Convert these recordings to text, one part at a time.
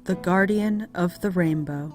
the guardian of the rainbow.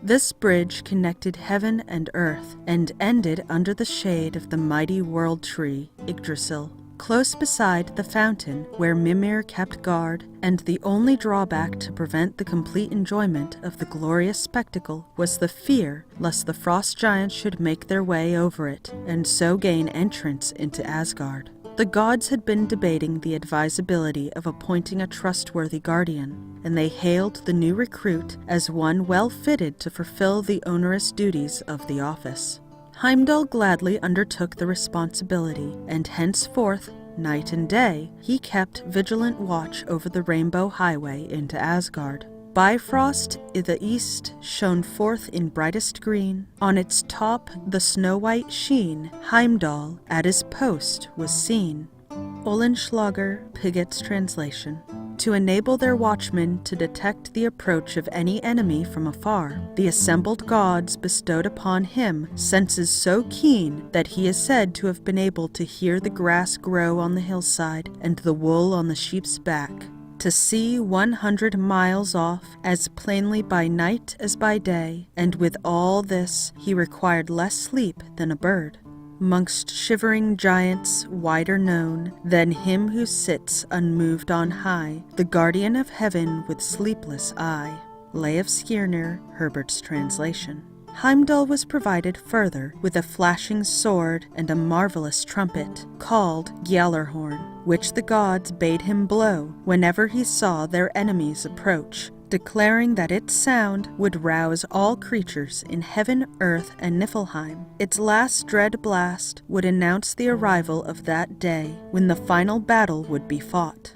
This bridge connected heaven and earth and ended under the shade of the mighty world tree, Yggdrasil, close beside the fountain where Mimir kept guard, and the only drawback to prevent the complete enjoyment of the glorious spectacle was the fear lest the frost giants should make their way over it and so gain entrance into Asgard. The gods had been debating the advisability of appointing a trustworthy guardian, and they hailed the new recruit as one well fitted to fulfill the onerous duties of the office. Heimdall gladly undertook the responsibility, and henceforth, night and day, he kept vigilant watch over the rainbow highway into Asgard. Bifrost in the east shone forth in brightest green. On its top the snow-white sheen, Heimdall at his post was seen. Oehlenschläger, Pigot's translation. To enable their watchmen to detect the approach of any enemy from afar, the assembled gods bestowed upon him senses so keen that he is said to have been able to hear the grass grow on the hillside and the wool on the sheep's back, to see 100 miles off as plainly by night as by day, and with all this he required less sleep than a bird. 'Mongst shivering giants wider known than him who sits unmoved on high, the guardian of heaven with sleepless eye. Lay of Skirnir, Herbert's translation. Heimdall was provided further with a flashing sword and a marvelous trumpet, called Gjallarhorn, which the gods bade him blow whenever he saw their enemies approach, declaring that its sound would rouse all creatures in heaven, earth, and Niflheim. Its last dread blast would announce the arrival of that day when the final battle would be fought.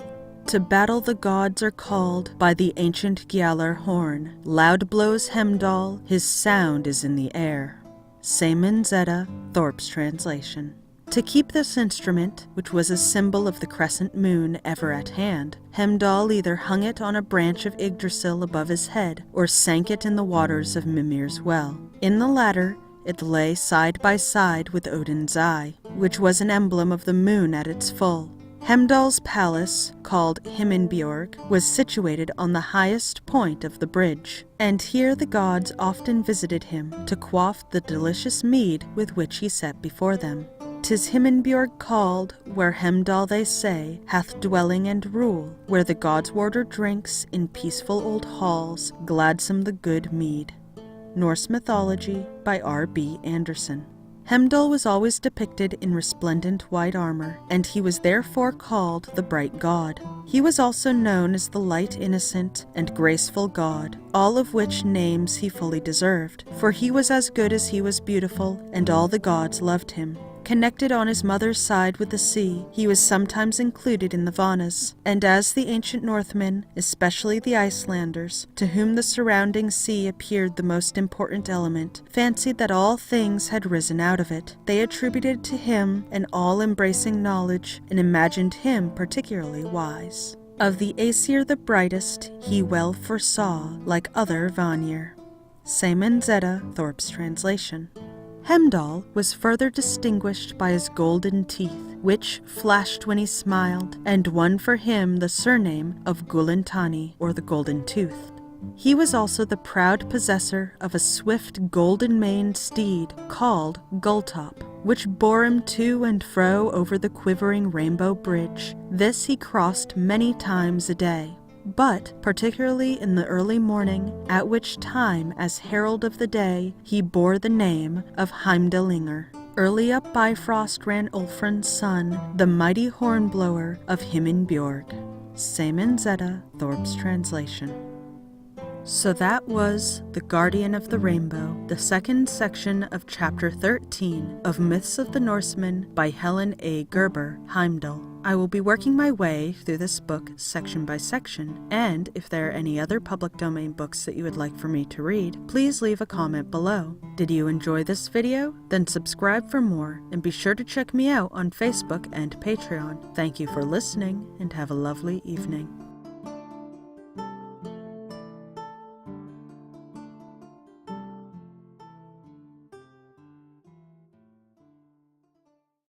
To battle the gods are called by the ancient Gjallarhorn. Loud blows Heimdall, his sound is in the air. Seaman Zeta, Thorpe's translation. To keep this instrument, which was a symbol of the crescent moon ever at hand, Heimdall either hung it on a branch of Yggdrasil above his head, or sank it in the waters of Mimir's well. In the latter, it lay side by side with Odin's eye, which was an emblem of the moon at its full. Heimdall's palace, called Himinbjorg, was situated on the highest point of the bridge, and here the gods often visited him to quaff the delicious mead with which he set before them. 'Tis Himinbjorg called, where Heimdall, they say, hath dwelling and rule, where the gods' warder drinks in peaceful old halls gladsome the good mead. Norse Mythology by R.B. Anderson. Heimdall was always depicted in resplendent white armor, and he was therefore called the Bright God. He was also known as the Light Innocent and Graceful God, all of which names he fully deserved, for he was as good as he was beautiful, and all the gods loved him. Connected on his mother's side with the sea, he was sometimes included in the Vanas, and as the ancient Northmen, especially the Icelanders, to whom the surrounding sea appeared the most important element, fancied that all things had risen out of it, they attributed to him an all-embracing knowledge, and imagined him particularly wise. Of the Aesir the brightest, he well foresaw, like other Vanir. Seaman Zeta, Thorpe's translation. Heimdall was further distinguished by his golden teeth, which flashed when he smiled, and won for him the surname of Gulintani, or the Golden Tooth. He was also the proud possessor of a swift golden-maned steed called Gulltop, which bore him to and fro over the quivering rainbow bridge. This he crossed many times a day, but particularly in the early morning, at which time, as herald of the day, he bore the name of Heimdallinger. Early up Bifrost ran Ulfrun's son, the mighty hornblower of Himinbjorg. Seaman Zeta, Thorpe's translation. So that was The Guardian of the Rainbow, the second section of Chapter 13 of Myths of the Norsemen by Helene A Guerber, Heimdall. I will be working my way through this book section by section, and if there are any other public domain books that you would like for me to read, please leave a comment below. Did you enjoy this video? Then subscribe for more, and be sure to check me out on Facebook and Patreon. Thank you for listening, and have a lovely evening.